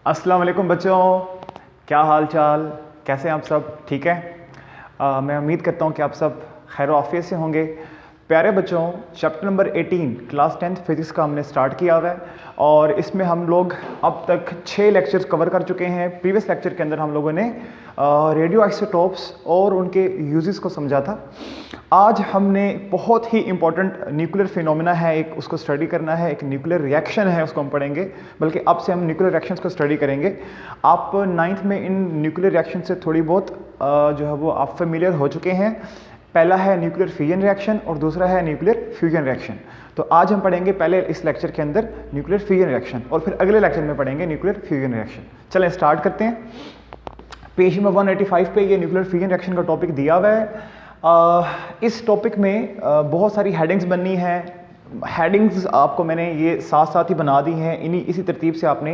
अस्सलाम वालेकुम बच्चों, क्या हाल चाल, कैसे हैं आप सब? ठीक है। मैं उम्मीद करता हूं कि आप सब खैर आफियत से होंगे। प्यारे बच्चों, chapter number 18 class 10th physics का हमने स्टार्ट किया हुआ है और इसमें हम लोग अब तक 6 लेक्चर्स कवर कर चुके हैं। प्रीवियस लेक्चर के अंदर हम लोगों ने रेडियो आइसोटोप्स और उनके यूजेस को समझा था। आज हमने बहुत ही इंपॉर्टेंट न्यूक्लियर फिनोमेना है एक, उसको स्टडी करना है। एक न्यूक्लियर रिएक्शन है, उसको हम पढ़ेंगे। बल्कि अब से हम न्यूक्लियर रिएक्शंस को स्टडी करेंगे। आप 9th में इन न्यूक्लियर रिएक्शन से थोड़ी बहुत जो है वो आप फेमिलियर हो चुके हैं। पहला है न्यूक्लियर फिजन रिएक्शन और दूसरा है न्यूक्लियर फ्यूजन रिएक्शन। तो आज हम पढ़ेंगे पहले इस लेक्चर के अंदर न्यूक्लियर फिजन रिएक्शन और फिर अगले लेक्चर में पढ़ेंगे न्यूक्लियर फ्यूजन रिएक्शन। चलें स्टार्ट करते हैं। पेज नंबर 185 पे ये न्यूक्लियर फिजन रिएक्शन का टॉपिक दिया हुआ है। इस टॉपिक में बहुत सारी हेडिंग्स बननी है। हेडिंग्स आपको मैंने ये साथ साथ ही बना दी हैं। इसी तरतीब से आपने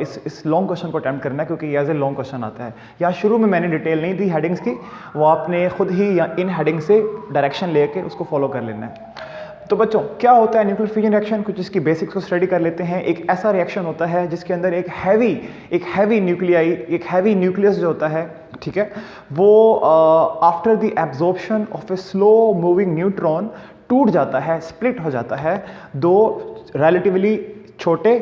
इस लॉन्ग क्वेश्चन को अटैम्प्ट करना है, क्योंकि ये एज ए लॉन्ग क्वेश्चन आता है। या शुरू में मैंने डिटेल नहीं दी हेडिंग्स की, वो आपने खुद ही या इन हेडिंग से डायरेक्शन लेके उसको फॉलो कर लेना है। तो बच्चों, क्या होता है न्यूक्लियर फिजन रिएक्शन? कुछ इसकी बेसिक्स को स्टडी कर लेते हैं। एक ऐसा रिएक्शन होता है जिसके अंदर एक हैवी न्यूक्लियाई, एक हैवी न्यूक्लियस जो होता है, ठीक है, वो after the absorption of a slow moving neutron टूट जाता है, स्प्लिट हो जाता है दो रिलेटिवली छोटे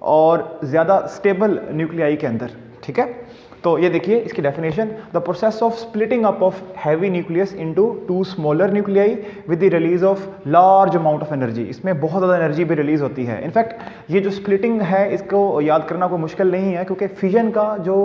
और ज़्यादा स्टेबल न्यूक्लियाई के अंदर, ठीक है। तो ये देखिए इसकी definition, the process of splitting up of heavy nucleus into two smaller nuclei with the release of large amount of energy. इसमें बहुत ज़्यादा एनर्जी भी रिलीज होती है। इनफैक्ट ये जो स्प्लिटिंग है इसको याद करना कोई मुश्किल नहीं है, क्योंकि फिजन का जो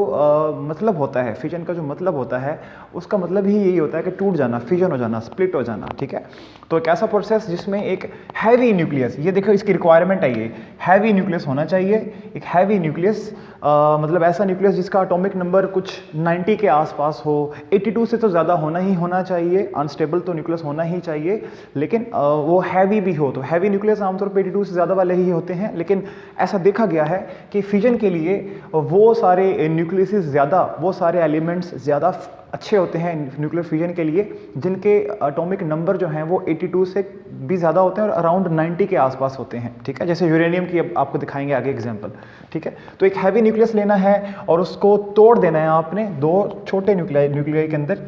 मतलब होता है, फिजन का जो मतलब होता है उसका मतलब ही यही होता है कि टूट जाना, फिजन हो जाना, स्प्लिट हो जाना, ठीक है। तो एक ऐसा प्रोसेस जिसमें एक हैवी न्यूक्लियस, ये देखो इसकी रिक्वायरमेंट है, ये हैवी न्यूक्लियस होना चाहिए। एक हैवी न्यूक्लियस मतलब ऐसा न्यूक्लियस जिसका एटॉमिक नंबर कुछ 90 के आसपास हो, 82 से तो ज़्यादा होना चाहिए। अनस्टेबल तो न्यूक्लियस होना ही चाहिए, लेकिन वो हैवी भी हो। तो हैवी न्यूक्लियस आमतौर पर 82 से ज़्यादा वाले ही होते हैं, लेकिन ऐसा देखा गया है कि फिजन के लिए वो सारे न्यूक्लियस ज़्यादा, वो सारे एलिमेंट्स ज़्यादा अच्छे होते हैं न्यूक्लियर फिजन के लिए, जिनके एटॉमिक नंबर जो हैं वो 82 से भी ज़्यादा होते हैं और अराउंड 90 के आसपास होते हैं, ठीक है। जैसे यूरेनियम की अब आपको दिखाएंगे आगे एग्जांपल, ठीक है। तो एक हैवी न्यूक्लियस लेना है और उसको तोड़ देना है आपने दो छोटे न्यूक्लियाई के अंदर,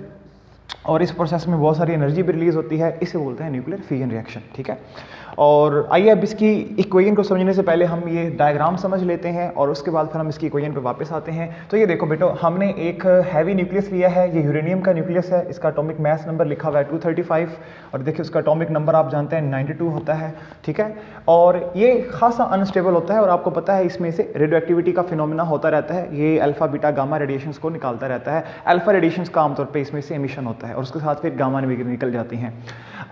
और इस प्रोसेस में बहुत सारी एनर्जी भी रिलीज होती है। इसे बोलते हैं न्यूक्लियर फिजन रिएक्शन, ठीक है। और आइए अब इसकी इक्वेशन को समझने से पहले हम ये डायग्राम समझ लेते हैं और उसके बाद फिर हम इसकी इक्वेशन पे वापस आते हैं। तो ये देखो बेटो, हमने एक हैवी न्यूक्लियस लिया है। ये यूरेनियम का न्यूक्लियस है। इसका एटॉमिक मास नंबर लिखा हुआ है 235 और देखिए उसका एटॉमिक नंबर आप जानते हैं 92 होता है, ठीक है। और ये खासा अनस्टेबल होता है और आपको पता है इसमें से रेडियो एक्टिविटी का फिनोमेना होता रहता है। ये अल्फा बीटा गामा रेडिएशंस को निकालता रहता है। अल्फा रेडिएशंस का आमतौर पर इसमें से एमिशन होता है और उसके साथ फिर गामा निकल जाती हैं।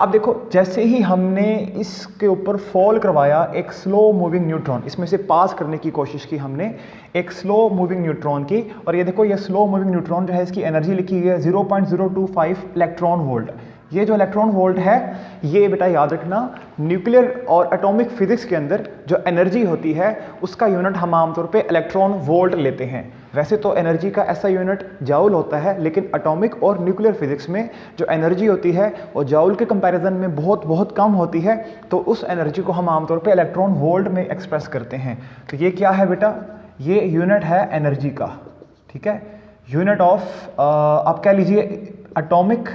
अब देखो, जैसे ही हमने इसके ऊपर फॉल करवाया एक स्लो मूविंग न्यूट्रॉन, इसमें से पास करने की कोशिश की हमने एक स्लो मूविंग न्यूट्रॉन की, और ये देखो ये स्लो मूविंग न्यूट्रॉन जो है इसकी एनर्जी लिखी हुई है 0.025 इलेक्ट्रॉन वोल्ट। ये जो इलेक्ट्रॉन वोल्ट है, ये बेटा याद रखना, न्यूक्लियर और एटॉमिक फिजिक्स के अंदर जो एनर्जी होती है उसका यूनिट हम आमतौर पे इलेक्ट्रॉन वोल्ट लेते हैं। वैसे तो एनर्जी का ऐसा यूनिट जाउल होता है, लेकिन एटॉमिक और न्यूक्लियर फिजिक्स में जो एनर्जी होती है वो जाउल के कंपैरिजन में बहुत कम होती है। तो उस एनर्जी को हम आमतौर पे इलेक्ट्रॉन वोल्ट में एक्सप्रेस करते हैं। तो ये क्या है बेटा? ये यूनिट है एनर्जी का, ठीक है। यूनिट ऑफ आप कह लीजिए एटॉमिक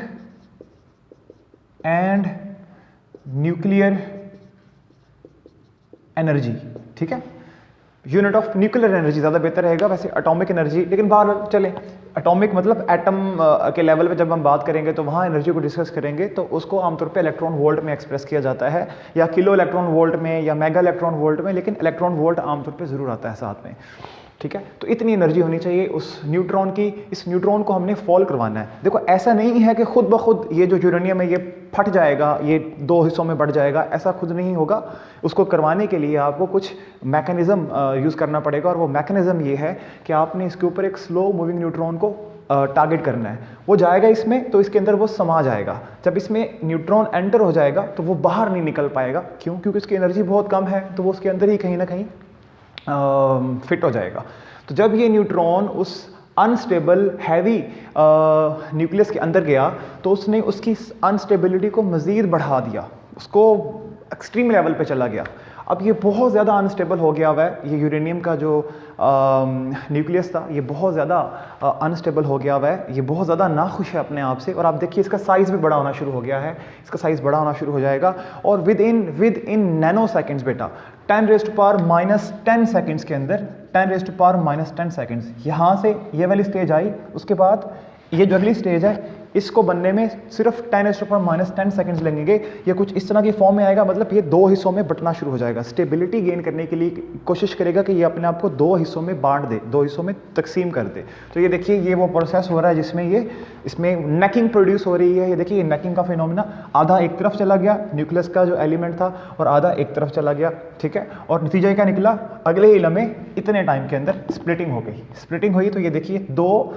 एंड न्यूक्लियर एनर्जी, ठीक है। यूनिट ऑफ न्यूक्लियर एनर्जी ज़्यादा बेहतर रहेगा, वैसे एटॉमिक एनर्जी, लेकिन बाहर चले एटॉमिक मतलब एटम के लेवल पे जब हम बात करेंगे तो वहाँ एनर्जी को डिस्कस करेंगे तो उसको आमतौर पे इलेक्ट्रॉन वोल्ट में एक्सप्रेस किया जाता है, या किलो इलेक्ट्रॉन वोल्ट में या मेगा इलेक्ट्रॉन वोल्ट में, लेकिन इलेक्ट्रॉन वोल्ट आमतौर पे ज़रूर आता है साथ में, ठीक है। तो इतनी एनर्जी होनी चाहिए उस न्यूट्रॉन की। इस न्यूट्रॉन को हमने फॉल करवाना है। देखो ऐसा नहीं है कि खुद ब खुद ये जो यूरेनियम है ये फट जाएगा, ये दो हिस्सों में बढ़ जाएगा, ऐसा खुद नहीं होगा। उसको करवाने के लिए आपको कुछ मैकेनिज्म यूज़ करना पड़ेगा, और वो मैकेनिज्म ये है कि आपने इसके ऊपर एक स्लो मूविंग न्यूट्रॉन को टारगेट करना है। वो जाएगा इसमें तो इसके अंदर वो समा जाएगा। जब इसमें न्यूट्रॉन एंटर हो जाएगा तो वो बाहर नहीं निकल पाएगा। क्यों? क्योंकि उसकी एनर्जी बहुत कम है, तो वो उसके अंदर ही कहीं ना कहीं फिट हो जाएगा। तो जब ये न्यूट्रॉन उस अनस्टेबल हैवी न्यूक्लियस के अंदर गया तो उसने उसकी अनस्टेबिलिटी को मज़ीद बढ़ा दिया, उसको एक्सट्रीम लेवल पे चला गया। अब ये बहुत ज़्यादा अनस्टेबल हो गया हुआ है, ये यूरेनियम का जो न्यूक्लियस था ये बहुत ज़्यादा अनस्टेबल हो गया हुआ है, ये बहुत ज़्यादा नाखुश है अपने आप से। और आप देखिए इसका साइज़ भी बड़ा होना शुरू हो गया है, इसका साइज़ बड़ा होना शुरू हो जाएगा और विद इन नैनो सेकेंड्स बेटा 10⁻⁻10 सेकेंड्स के अंदर 10⁻⁻10 सेकेंड्स यहाँ से ये वाली स्टेज आई, उसके बाद ये जो अगली स्टेज है इसको बनने में सिर्फ 10⁻⁻10 सेकेंड्स लगेंगे। ये कुछ इस तरह की फॉर्म में आएगा, मतलब ये दो हिस्सों में बंटना शुरू हो जाएगा। स्टेबिलिटी गेन करने के लिए कोशिश करेगा कि ये अपने आप को दो हिस्सों में बांट दे, दो हिस्सों में तकसीम कर दे। तो ये देखिए ये वो प्रोसेस हो रहा है जिसमें इसमें नेकिंग प्रोड्यूस हो रही है। ये देखिए ये नेकिंग का फिनोमेना, आधा एक तरफ चला गया न्यूक्लियस का जो एलिमेंट था और आधा एक तरफ चला गया, ठीक है। और नतीजा क्या निकला, अगले ही लम्हे इतने टाइम के अंदर स्प्लिटिंग हो गई। स्प्लिटिंग हुई तो ये देखिए दो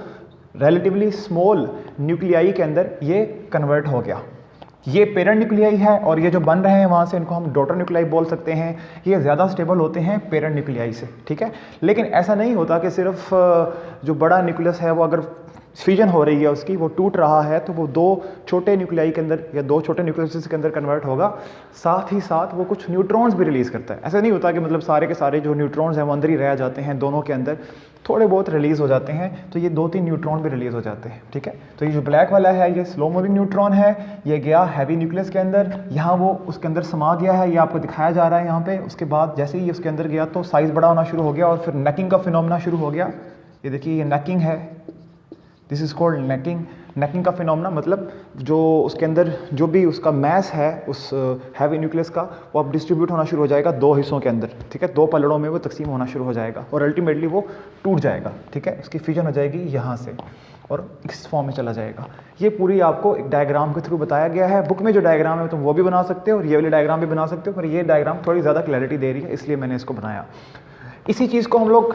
रिलेटिवली स्मॉल न्यूक्लियाई के अंदर ये कन्वर्ट हो गया। ये पेरेंट न्यूक्लियाई है और ये जो बन रहे हैं वहाँ से इनको हम डॉटर न्यूक्लियाई बोल सकते हैं। ये ज़्यादा स्टेबल होते हैं पेरेंट न्यूक्लियाई से, ठीक है। लेकिन ऐसा नहीं होता कि सिर्फ जो बड़ा न्यूक्लियस है वो अगर फ्यूजन हो रही है उसकी, वो टूट रहा है तो वो दो छोटे न्यूक्लियाई के अंदर या दो छोटे न्यूक्लियस के अंदर कन्वर्ट होगा, साथ ही साथ वो कुछ न्यूट्रॉन्स भी रिलीज़ करता है। ऐसा नहीं होता कि मतलब सारे के सारे जो न्यूट्रॉन्स हैं वो अंदर ही रह जाते हैं, दोनों के अंदर थोड़े बहुत रिलीज़ हो जाते हैं। तो ये 2-3 न्यूट्रॉन भी रिलीज़ हो जाते हैं, ठीक है। तो ये जो ब्लैक वाला है ये स्लो मूविंग न्यूट्रॉन है, ये गया हैवी न्यूक्लियस के अंदर, यहाँ वो उसके अंदर समा गया है, ये आपको दिखाया जा रहा है यहाँ पे। उसके बाद जैसे ही उसके अंदर गया तो साइज़ बड़ा होना शुरू हो गया और फिर नेकिंग का फिनोमेना शुरू हो गया। ये देखिए ये नेकिंग है, this is called necking. Necking का फिनोमेना मतलब जो उसके अंदर जो भी उसका मैस है उस हैवी न्यूक्लियस का, वो अब डिस्ट्रीब्यूट होना शुरू हो जाएगा दो हिस्सों के अंदर, ठीक है। दो पलड़ों में वो तकसीम होना शुरू हो जाएगा और अल्टीमेटली वो टूट जाएगा, ठीक है। उसकी फ्यूजन हो जाएगी यहाँ से और इस फॉर्म में चला जाएगा। ये पूरी आपको एक डायग्राम के थ्रू बताया गया है। बुक में जो डायग्राम है तुम वो भी बना सकते हो और ये वाली डायग्राम भी बना सकते हो, पर ये डायग्राम थोड़ी ज़्यादा क्लैरिटी दे रही है इसलिए मैंने इसको बनाया। इसी चीज़ को हम लोग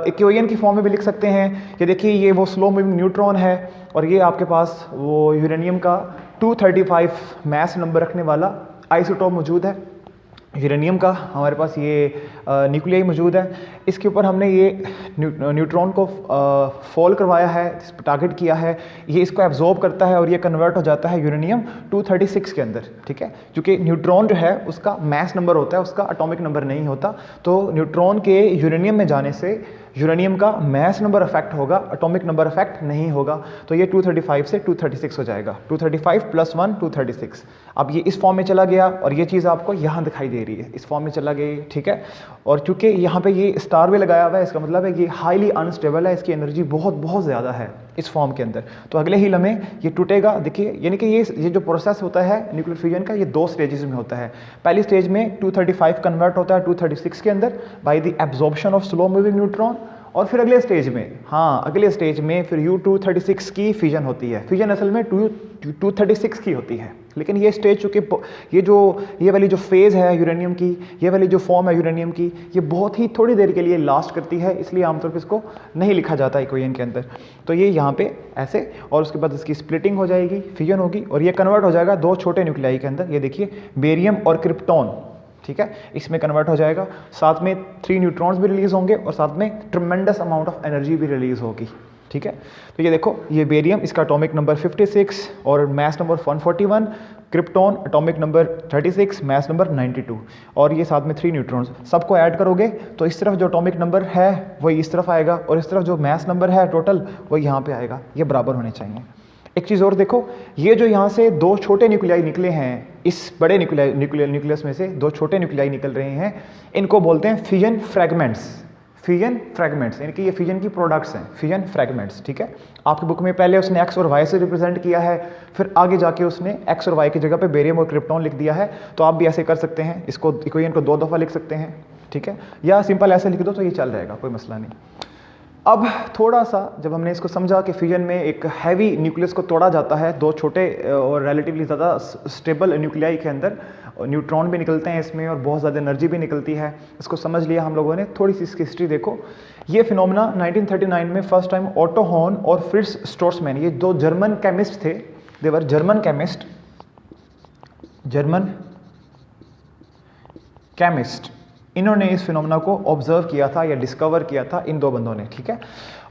इक्वेशन की फॉर्म में भी लिख सकते हैं। ये देखिए ये वो स्लो मूविंग न्यूट्रॉन है और ये आपके पास वो यूरेनियम का 235 मैस नंबर रखने वाला आइसोटोप मौजूद है। यूरेनियम का हमारे पास ये न्यूक्लियाई मौजूद है। इसके ऊपर हमने ये न्यूट्रॉन को फॉल करवाया है, टारगेट किया है, ये इसको एब्जॉर्ब करता है और ये कन्वर्ट हो जाता है यूरेनियम 236 के अंदर, ठीक है। क्योंकि न्यूट्रॉन जो है उसका मैस नंबर होता है, उसका एटॉमिक नंबर नहीं होता। तो न्यूट्रॉन के यूरेनियम में जाने से यूरेनियम का मैस नंबर अफेक्ट होगा, एटॉमिक नंबर अफेक्ट नहीं होगा। तो ये 235 से 236 हो जाएगा, 235 + 1 236। अब ये इस फॉर्म में चला गया और ये चीज़ आपको यहाँ दिखाई दे रही है, इस फॉर्म में चला गया, ठीक है। और चूंकि यहाँ पे ये स्टार भी लगाया हुआ है, इसका मतलब है कि हाईली अनस्टेबल है, इसकी एनर्जी बहुत ज़्यादा है इस फॉर्म के अंदर। तो अगले ही लम्हे ये टूटेगा। देखिए यानी कि ये जो प्रोसेस होता है न्यूक्लियर फ्यूजन का, ये दो स्टेजेस में होता है। पहली स्टेज में 235 कन्वर्ट होता है 236 के अंदर by the absorption of slow moving neutron, और फिर अगले स्टेज में फिर U236 की फ्यूजन होती है। फ्यूजन असल में 236 की होती है, लेकिन ये स्टेज चूँकि ये वाली जो फेज़ है यूरेनियम की, ये वाली जो फॉर्म है यूरेनियम की, ये बहुत ही थोड़ी देर के लिए लास्ट करती है, इसलिए आमतौर पर इसको नहीं लिखा जाता इक्वेशन के अंदर। तो ये यहाँ पे ऐसे, और उसके बाद इसकी स्प्लिटिंग हो जाएगी, फ्यूजन होगी और ये कन्वर्ट हो जाएगा दो छोटे न्यूक्लियाई के अंदर। ये देखिए बेरियम और क्रिप्टॉन, ठीक है, इसमें कन्वर्ट हो जाएगा। साथ में 3 न्यूट्रॉन्स भी रिलीज होंगे और साथ में ट्रिमेंडस अमाउंट ऑफ एनर्जी भी रिलीज होगी, ठीक है। तो ये देखो ये बेरियम, इसका एटॉमिक नंबर 56 और mass number 141, krypton atomic number 36, mass number 92 और ये साथ में 3 न्यूट्रॉन्स। सबको ऐड करोगे तो इस तरफ जो एटॉमिक नंबर है वही इस तरफ आएगा और इस तरफ जो मैस नंबर है टोटल वो यहाँ पे आएगा। ये बराबर होने चाहिए। एक चीज़ और देखो, ये जो यहाँ से दो छोटे न्यूक्लियाई निकले हैं, इस बड़े न्यूक्लियस में से दो छोटे न्यूक्लियाई निकल रहे हैं, इनको बोलते हैं फिजन फ्रैगमेंट्स। फिजन फ्रैगमेंट्स यानी कि ये फिजन की प्रोडक्ट्स हैं, फिजन फ्रैगमेंट्स, ठीक है। आपकी बुक में पहले उसने एक्स और वाई से रिप्रेजेंट किया है, फिर आगे जाके उसने एक्स और वाई की जगह पे बेरियम और क्रिप्टॉन लिख दिया है। तो आप भी ऐसे कर सकते हैं, इसको इक्वेशन को 2 दफ़ा लिख सकते हैं, ठीक है, या सिंपल ऐसे लिख दो तो ये चल रहेगा, कोई मसला नहीं। अब थोड़ा सा जब हमने इसको समझा कि फ्यूजन में एक हैवी न्यूक्लियस को तोड़ा जाता है दो छोटे और रिलेटिवली ज़्यादा स्टेबल न्यूक्लियाई के अंदर, न्यूट्रॉन भी निकलते हैं इसमें और बहुत ज़्यादा एनर्जी भी निकलती है, इसको समझ लिया हम लोगों ने। थोड़ी सी इसकी हिस्ट्री देखो। ये फिनोमेना 1939 में फर्स्ट टाइम ऑटो हॉर्न और फ्रिट्ज स्ट्रोसमैन, ये दो जर्मन केमिस्ट थे, देवर जर्मन केमिस्ट, इन्होंने इस फिनोमेना को ऑब्जर्व किया था या डिस्कवर किया था इन दो बंदों ने, ठीक है।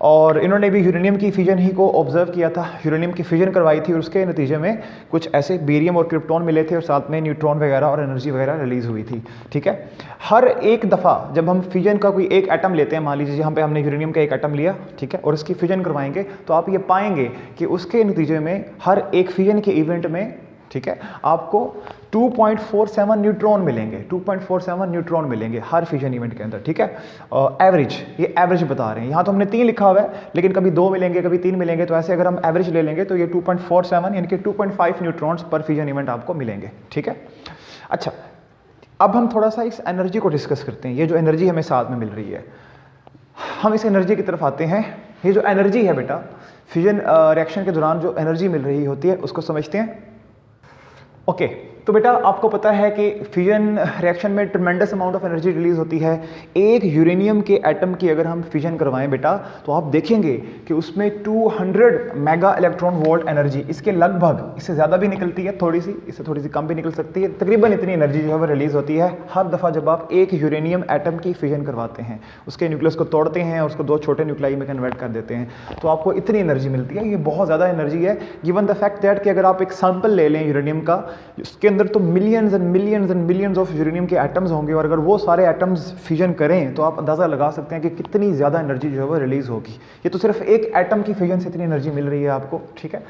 और इन्होंने भी यूरेनियम की फिजन ही को ऑब्जर्व किया था, यूरेनियम की फिजन करवाई थी और उसके नतीजे में कुछ ऐसे बेरियम और क्रिप्टॉन मिले थे और साथ में न्यूट्रॉन वगैरह और एनर्जी वगैरह रिलीज हुई थी, ठीक है। हर एक दफ़ा जब हम फिजन का कोई एक एटम लेते हैं, मान लीजिए यहाँ पे हमने यूरेनियम का एक एटम लिया, ठीक है, और इसकी फिजन करवाएंगे तो आप ये पाएंगे कि उसके नतीजे में हर एक फिजन के इवेंट में, ठीक है, आपको 2.47 न्यूट्रॉन मिलेंगे, 2.47 न्यूट्रॉन मिलेंगे हर फिजन इवेंट के अंदर, ठीक है। एवरेज, ये एवरेज बता रहे हैं, यहाँ तो हमने 3 लिखा हुआ है लेकिन कभी 2 मिलेंगे कभी 3 मिलेंगे, तो ऐसे अगर हम एवरेज ले लेंगे तो ये 2.47 यानी कि 2.5 न्यूट्रॉन्स पर फिजन इवेंट आपको मिलेंगे, ठीक है। अच्छा, अब हम थोड़ा सा इस एनर्जी को डिस्कस करते हैं, ये जो एनर्जी हमें साथ में मिल रही है, हम इस एनर्जी की तरफ आते हैं। ये जो एनर्जी है बेटा, फिजन रिएक्शन के दौरान जो एनर्जी मिल रही होती है उसको समझते हैं। ओके, तो बेटा आपको पता है कि फिजन रिएक्शन में tremendous amount of energy release होती है। एक यूरेनियम के एटम की अगर हम फिजन करवाएं बेटा तो आप देखेंगे कि उसमें 200 मेगा इलेक्ट्रॉन वोल्ट एनर्जी, इसके लगभग, इससे ज़्यादा भी निकलती है थोड़ी सी, इससे थोड़ी सी कम भी निकल सकती है, तकरीबन इतनी एनर्जी जो है वो रिलीज होती है हर दफ़ा जब आप एक यूरेनियम एटम की फिजन करवाते हैं, उसके न्यूक्लियस को तोड़ते हैं और उसको 2 छोटे न्यूक्लाई में कन्वर्ट कर देते हैं, तो आपको इतनी एनर्जी मिलती है। ये बहुत ज़्यादा एनर्जी है, गिवन द फैक्ट दैट कि अगर आप एक सैंपल ले लें यूरेनियम का, उसके अंदर तो millions and millions and millions of uranium के एटम्स होंगे और अगर वो सारे एटम्स फिजन करें तो आप अंदाज़ा लगा सकते हैं कि कितनी ज़्यादा एनर्जी जो है वो रिलीज़ होगी। ये तो सिर्फ एक एटम की फिजन से इतनी एनर्जी मिल रही है आपको, ठीक है।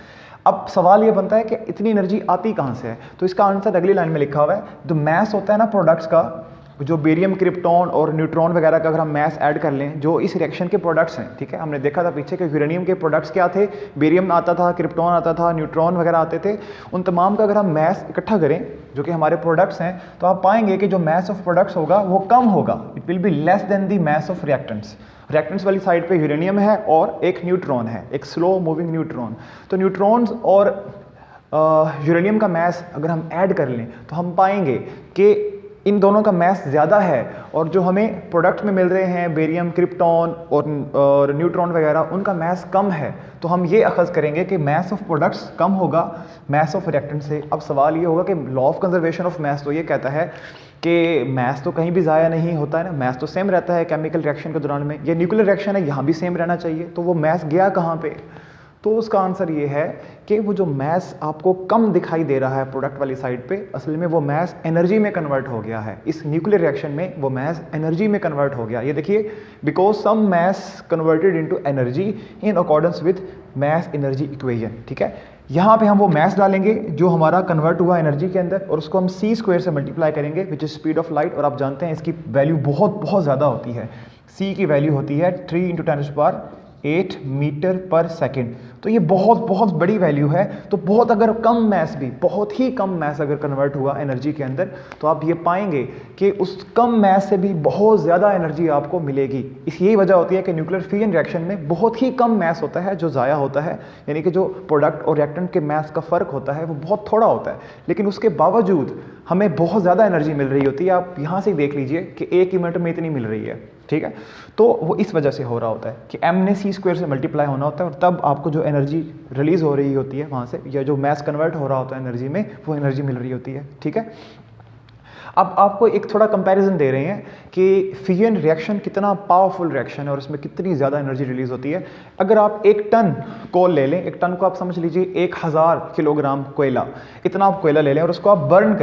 अब सवाल ये बनता है कि इतनी एनर्जी आती कहाँ से है, तो इसका आंसर अगली लाइन में लिखा हुआ है। जो मैस होता है ना प्रोडक्ट्स का, जो बेरियम, क्रिप्टॉन और न्यूट्रॉन वगैरह का अगर हम मैस ऐड कर लें, जो इस रिएक्शन के प्रोडक्ट्स हैं, ठीक है, हमने देखा था पीछे कि यूरेनियम के प्रोडक्ट्स क्या थे, बेरियम आता था, क्रिप्टॉन आता था, न्यूट्रॉन वगैरह आते थे, उन तमाम का अगर हम मैस इकट्ठा करें जो कि हमारे प्रोडक्ट्स हैं, तो आप पाएंगे कि जो मैस ऑफ प्रोडक्ट्स होगा वो कम होगा, it will be less than the mass of reactants. Reactants वाली साइड पे यूरेनियम है और एक न्यूट्रॉन है, एक स्लो मूविंग न्यूट्रॉन। तो न्यूट्रॉन्स और यूरेनियम का मैस अगर हम ऐड कर लें तो हम पाएंगे कि इन दोनों का मैस ज़्यादा है और जो हमें प्रोडक्ट में मिल रहे हैं बेरियम, क्रिप्टॉन और न्यूट्रॉन वगैरह, उनका मैस कम है। तो हम ये अखज़ करेंगे कि मैस ऑफ प्रोडक्ट्स कम होगा मैस ऑफ रिएक्टेंट से। अब सवाल ये होगा कि law of conservation of mass तो ये कहता है कि मैस तो कहीं भी ज़ाया नहीं होता है ना, मैस तो सेम रहता है केमिकल रिएक्शन के दौरान में। ये न्यूक्लियर रिएक्शन है, यहाँ भी सेम रहना चाहिए, तो वो मैस गया कहाँ पे? तो उसका आंसर ये है कि वो जो मैस आपको कम दिखाई दे रहा है प्रोडक्ट वाली साइड पे, असल में वो मैस एनर्जी में कन्वर्ट हो गया है। इस न्यूक्लियर रिएक्शन में वो मैस एनर्जी में कन्वर्ट हो गया। ये देखिए, because some mass converted into energy in accordance with mass energy equation, ठीक है। यहाँ पे हम वो मैस डालेंगे जो हमारा कन्वर्ट हुआ एनर्जी के अंदर और उसको हम c² से मल्टीप्लाई करेंगे which is speed of light. और आप जानते हैं इसकी वैल्यू बहुत बहुत ज़्यादा होती है, c की वैल्यू होती है 3 × 10⁸ मीटर पर सेकेंड। तो ये बहुत बहुत बड़ी वैल्यू है। तो बहुत अगर कम मैस भी, बहुत ही कम मैस अगर कन्वर्ट हुआ एनर्जी के अंदर, तो आप ये पाएंगे कि उस कम मैस से भी बहुत ज़्यादा एनर्जी आपको मिलेगी। इस यही वजह होती है कि न्यूक्लियर फिजन रिएक्शन में बहुत ही कम मैस होता है जो ज़ाया होता है, यानी कि जो प्रोडक्ट और रिएक्टेंट के मैस का फ़र्क होता है वो बहुत थोड़ा होता है, लेकिन उसके बावजूद हमें बहुत ज़्यादा एनर्जी मिल रही होती है। आप यहाँ से देख लीजिए कि एक इवेंट में इतनी मिल रही है, ठीक है। तो वो इस वजह से हो रहा होता है कि m ने c² से मल्टीप्लाई होना होता है और तब आपको जो एनर्जी रिलीज हो रही होती है वहाँ से, या जो मैस कन्वर्ट हो रहा होता है एनर्जी में, वो एनर्जी मिल रही होती है, ठीक है। अब आपको एक थोड़ा कंपैरिजन दे रहे हैं कि फिजन रिएक्शन कितना पावरफुल रिएक्शन है और इसमें कितनी ज़्यादा एनर्जी रिलीज होती है। अगर आप 1 टन कोल ले लें, 1 टन को आप समझ लीजिए 1000 किलोग्राम कोयला, इतना आप कोयला ले लें और उसको आप बर्न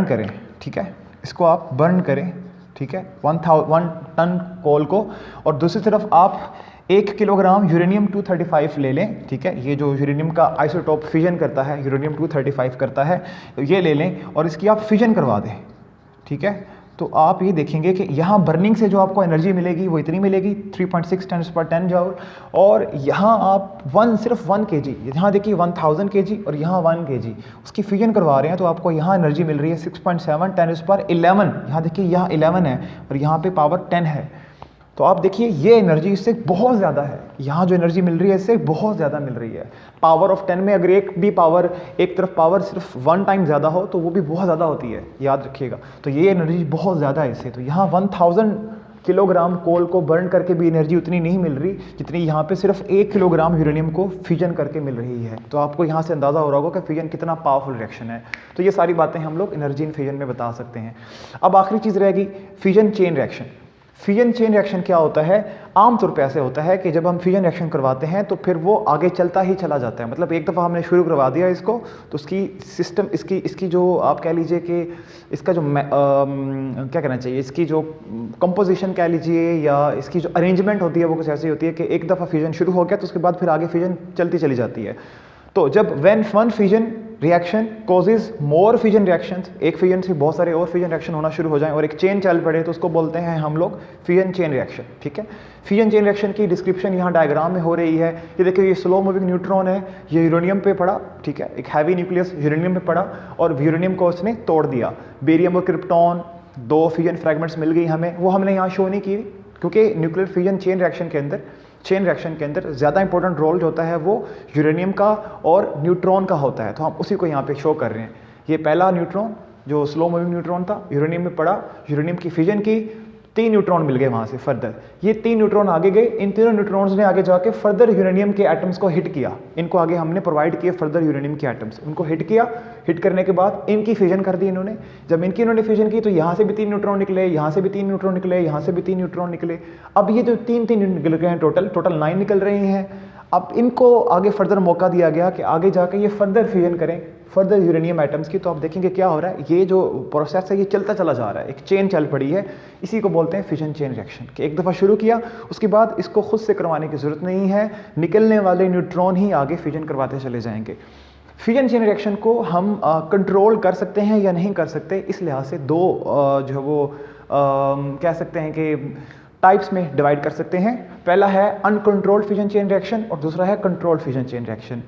करें, ठीक है, इसको आप बर्न करें, ठीक है, 1 टन कोल को, और दूसरी तरफ आप 1 किलोग्राम यूरेनियम 235 ले लें, ठीक है, ये जो यूरेनियम का आइसोटोप फिजन करता है, यूरेनियम 235 करता है, तो ये ले लें और इसकी आप फिजन करवा दें, ठीक है। तो आप ये देखेंगे कि यहाँ बर्निंग से जो आपको एनर्जी मिलेगी वो इतनी मिलेगी 3.6 × 10⁻10 जूल, और यहाँ आप सिर्फ 1 kg, यहाँ देखिए 1000 kg और यहाँ 1 kg उसकी फिजन करवा रहे हैं, तो आपको यहाँ एनर्जी मिल रही है 6.7 10⁻11। यहाँ देखिए यहाँ 11 है और यहाँ पे पावर 10 है। तो आप देखिए ये एनर्जी इससे बहुत ज़्यादा है, यहाँ जो एनर्जी मिल रही है इससे बहुत ज़्यादा मिल रही है। पावर ऑफ 10 में अगर एक तरफ पावर सिर्फ 1 टाइम ज़्यादा हो तो वो भी बहुत ज़्यादा होती है, याद रखिएगा। तो ये एनर्जी बहुत ज़्यादा है इससे। तो यहाँ 1000 किलोग्राम कोल को बर्न करके भी एनर्जी उतनी नहीं मिल रही जितनी यहाँ पे सिर्फ 1 किलोग्राम यूरेनियम को फिजन करके मिल रही है। तो आपको यहाँ से अंदाज़ा हो रहा होगा कि फिजन कितना पावरफुल रिएक्शन है। तो ये सारी बातें हम लोग एनर्जी इन फिजन में बता सकते हैं। अब आखिरी चीज़ रहेगी fission chain reaction. Fission chain reaction क्या होता है? आमतौर पे ऐसे होता है कि जब हम फिजन रिएक्शन करवाते हैं तो फिर वो आगे चलता ही चला जाता है। मतलब एक दफ़ा हमने शुरू करवा दिया इसको तो उसकी सिस्टम इसकी जो आप कह लीजिए कि इसका जो क्या कहना चाहिए, इसकी जो कंपोजिशन कह लीजिए या इसकी जो अरेंजमेंट होती है वो कुछ ऐसी होती है कि एक दफ़ा फिजन शुरू हो गया तो उसके बाद फिर आगे फिजन चलती चली जाती है। तो जब when one fission reaction causes more fission reactions, एक फिजन से बहुत सारे और फिजन रिएक्शन होना शुरू हो जाएं और एक चेन चल पड़े तो उसको बोलते हैं हम लोग फिजन चेन रिएक्शन। ठीक है, फिजन चेन रिएक्शन की डिस्क्रिप्शन यहाँ डायग्राम में हो रही है। ये देखिए, ये स्लो मूविंग न्यूट्रॉन है, ये यूरेनियम पे पड़ा। ठीक है, एक हैवी न्यूक्लियस यूरेनियम पे पड़ा और यूरेनियम को उसने तोड़ दिया। बेरियम और क्रिप्टॉन 2 फिजन फ्रैगमेंट्स मिल गई हमें, वो हमने यहाँ शो नहीं की क्योंकि न्यूक्लियर फिजन चेन रिएक्शन के अंदर ज़्यादा इंपॉर्टेंट रोल जो होता है वो यूरेनियम का और न्यूट्रॉन का होता है। तो हम उसी को यहाँ पे शो कर रहे हैं। ये पहला न्यूट्रॉन जो स्लो मूविंग न्यूट्रॉन था, यूरेनियम में पड़ा, यूरेनियम की फिजन की, 3 न्यूट्रॉन मिल गए वहाँ से फर्दर। ये 3 न्यूट्रॉन आगे गए, इन तीनों न्यूट्रॉन्स ने आगे जाके फर्दर यूरेनियम के एटम्स को हिट किया। इनको आगे हमने प्रोवाइड किए फर्दर यूरेनियम के एटम्स, उनको हिट किया। हिट करने के बाद इनकी फिजन कर दी इन्होंने। जब इन्होंने फिजन की तो यहाँ से भी 3 न्यूट्रॉन निकले, यहाँ से भी 3 न्यूट्रॉन निकले, यहाँ से भी 3 न्यूट्रॉन निकले। अब ये जो 3 निकल गए हैं, टोटल 9 निकल रहे हैं। अब इनको आगे फर्दर मौका दिया गया कि आगे जाके ये फर्दर फिजन करें फर्दर यूरेनियम एटम्स की। तो आप देखेंगे क्या हो रहा है, ये जो प्रोसेस है ये चलता चला जा रहा है, एक चेन चल पड़ी है। इसी को बोलते हैं फिजन चेन रिएक्शन कि एक दफ़ा शुरू किया उसके बाद इसको खुद से करवाने की ज़रूरत नहीं है, निकलने वाले न्यूट्रॉन ही आगे फिजन करवाते चले जाएंगे। फिजन चेन रिएक्शन को हम कंट्रोल कर सकते हैं या नहीं कर सकते, इस लिहाज से 2 जो है वो कह सकते हैं कि टाइप्स में डिवाइड कर सकते हैं। पहला है अनकंट्रोल्ड फिजन चेन रिएक्शन और दूसरा है कंट्रोल्ड फिजन चेन रिएक्शन।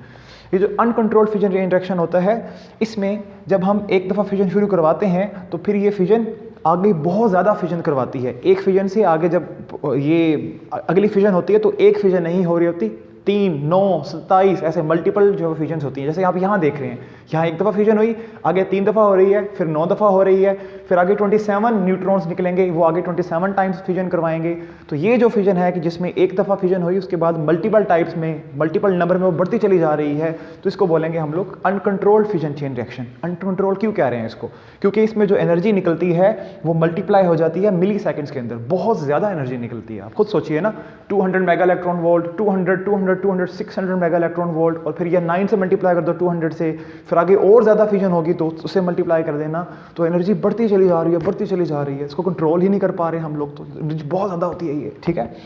ये जो अनकंट्रोल्ड फिजन रिएक्शन होता है, इसमें जब हम एक दफ़ा फिजन शुरू करवाते हैं तो फिर ये फिजन आगे बहुत ज़्यादा फिजन करवाती है। एक फिजन से आगे जब ये अगली फिजन होती है तो एक फिजन नहीं हो रही होती, 3, 9, 27 ऐसे मल्टीपल जो फिजन्स होती हैं। जैसे आप यहाँ देख रहे हैं, यहाँ एक दफ़ा फिजन हुई, आगे 3 दफ़ा हो रही है, फिर 9 दफ़ा हो रही है, फिर आगे 27 न्यूट्रॉन्स निकलेंगे, वो आगे 27 टाइम्स फिजन करवाएंगे। तो ये जो फिजन है कि जिसमें एक दफ़ा फिजन हुई उसके बाद मल्टीपल टाइप्स में, मल्टीपल नंबर में वो बढ़ती चली जा रही है, तो इसको बोलेंगे हम लोग uncontrolled fission chain reaction. Uncontrol क्यों कह रहे हैं इसको? क्योंकि इसमें जो एनर्जी निकलती है वो मल्टीप्लाई हो जाती है मिली सेकेंड्स के अंदर, बहुत ज़्यादा एनर्जी निकलती है। आप खुद सोचिए ना, 200 mega electron volt, 200 600 mega electron volt, और फिर ये 9 से मल्टीप्लाई कर दो 200 से, फिर आगे और ज़्यादा फिजन होगी तो उसे मल्टीप्लाई कर देना, तो एनर्जी बढ़ती चली जा रही है, बढ़ती चली जा रही है। इसको कंट्रोल ही नहीं कर पा रहे हम लोग, तो एनर्जी बहुत ज़्यादा होती है ये। ठीक है,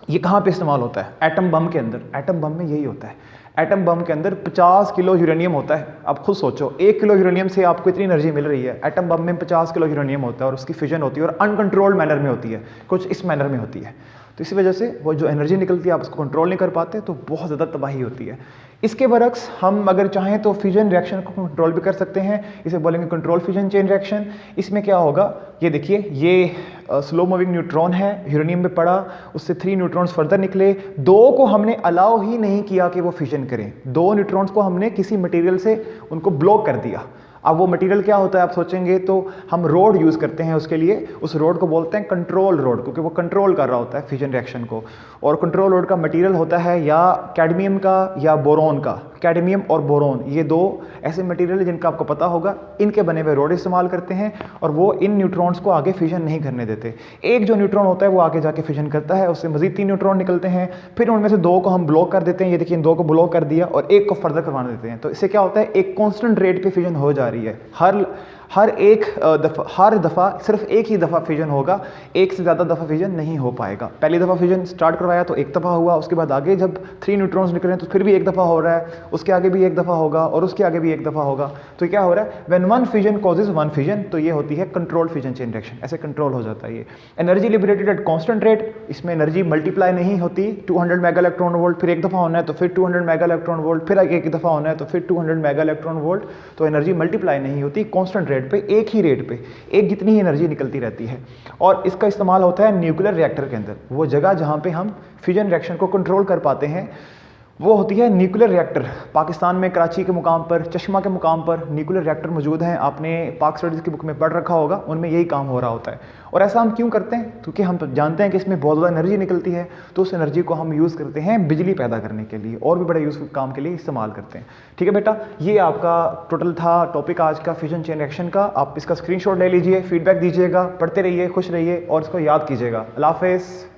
ये कहाँ पे इस्तेमाल होता है? एटम बम के अंदर। एटम बम में यही होता है। एटम बम के अंदर 50 किलो यूरेनियम होता है। आप खुद सोचो, 1 किलो यूरेनियम से आपको इतनी एनर्जी मिल रही है। एटम बम में 50 किलो यूरेनियम होता है और उसकी फिजन होती है और अनकंट्रोल्ड मैनर में होती है, कुछ इस मैनर में होती है। तो इसी वजह से वो जो एनर्जी निकलती है आप उसको कंट्रोल नहीं कर पाते, तो बहुत ज़्यादा तबाही होती है। इसके बरक्स हम अगर चाहें तो फिजन रिएक्शन को कंट्रोल भी कर सकते हैं, इसे बोलेंगे कंट्रोल फिजन चेन रिएक्शन। इसमें क्या होगा, ये देखिए, ये स्लो मूविंग न्यूट्रॉन है, यूरेनियम में पड़ा, उससे 3 न्यूट्रॉन्स फर्दर निकले, 2 को हमने अलाउ ही नहीं किया कि वो फिजन करें। 2 न्यूट्रॉन्स को हमने किसी मटेरियल से उनको ब्लॉक कर दिया। अब वो मटेरियल क्या होता है आप सोचेंगे तो हम रोड यूज़ करते हैं उसके लिए, उस रोड को बोलते हैं कंट्रोल रोड, क्योंकि वो कंट्रोल कर रहा होता है फिजन रिएक्शन को। और कंट्रोल रोड का मटेरियल होता है या कैडमियम का या बोरोन का। कैडमियम और बोरोन ये 2 ऐसे मटेरियल जिनका आपको पता होगा, इनके बने हुए रोड इस्तेमाल करते हैं और वो इन न्यूट्रॉन्स को आगे फिजन नहीं करने देते। एक जो न्यूट्रॉन होता है वो आगे जाके फिजन करता है, उससे मजीद 3 न्यूट्रॉन निकलते हैं, फिर उनमें से 2 को हम ब्लॉक कर देते हैं। ये देखिए, इन 2 को ब्लॉक कर दिया और 1 को फर्दर करवाने देते हैं। तो इससे क्या होता है, एक कॉन्स्टेंट रेट पे फिजन हो जा रही है। हर दफ़ा सिर्फ एक ही दफ़ा फिजन होगा, एक से ज़्यादा दफ़ा फिजन नहीं हो पाएगा। पहली दफ़ा फिजन स्टार्ट करवाया तो एक दफ़ा हुआ, उसके बाद आगे जब 3 न्यूट्रॉन्स निकले तो फिर भी एक दफ़ा हो रहा है, उसके आगे भी एक दफ़ा होगा और उसके आगे भी एक दफ़ा होगा। तो क्या हो रहा है, when one fission causes one fission, तो ये होती है कंट्रोल फिजन चेन रिएक्शन। ऐसे कंट्रोल हो जाता है ये। Energy liberated at constant rate, इसमें एनर्जी मल्टीप्लाई नहीं होती। 200 मेगा इलेक्ट्रॉन वोल्ट, फिर एक दफ़ा होना है तो फिर 200 मेगा इलेक्ट्रॉन वोल्ट, फिर एक दफ़ा होना है तो फिर 200 मेगा इलेक्ट्रॉन वोल्ट। तो एनर्जी मल्टीप्लाई नहीं होती, कॉन्स्टेंट रेट पे, एक ही रेट पे एक जितनी ही एनर्जी निकलती रहती है। और इसका इस्तेमाल होता है न्यूक्लियर रिएक्टर के अंदर, वो जगह जहां पे हम फिजन रिएक्शन को कंट्रोल कर पाते हैं। वो होती है न्यूक्लियर रिएक्टर। पाकिस्तान में कराची के मुकाम पर, चश्मा के मुकाम पर न्यूक्लियर रिएक्टर मौजूद हैं। आपने पाक स्टडीज़ की बुक में पढ़ रखा होगा, उनमें यही काम हो रहा होता है। और ऐसा हम क्यों करते हैं? क्योंकि हम जानते हैं कि इसमें बहुत ज़्यादा एनर्जी निकलती है, तो उस एनर्जी को हम यूज़ करते हैं बिजली पैदा करने के लिए, और भी बड़े यूज़फुल काम के लिए इस्तेमाल करते हैं। ठीक है बेटा, ये आपका टोटल था टॉपिक आज का फिजन चेन रिएक्शन का। आप इसका स्क्रीनशॉट ले लीजिए, फीडबैक दीजिएगा, पढ़ते रहिए, खुश रहिए और इसको याद कीजिएगा। अल्लाह हाफ़िज़।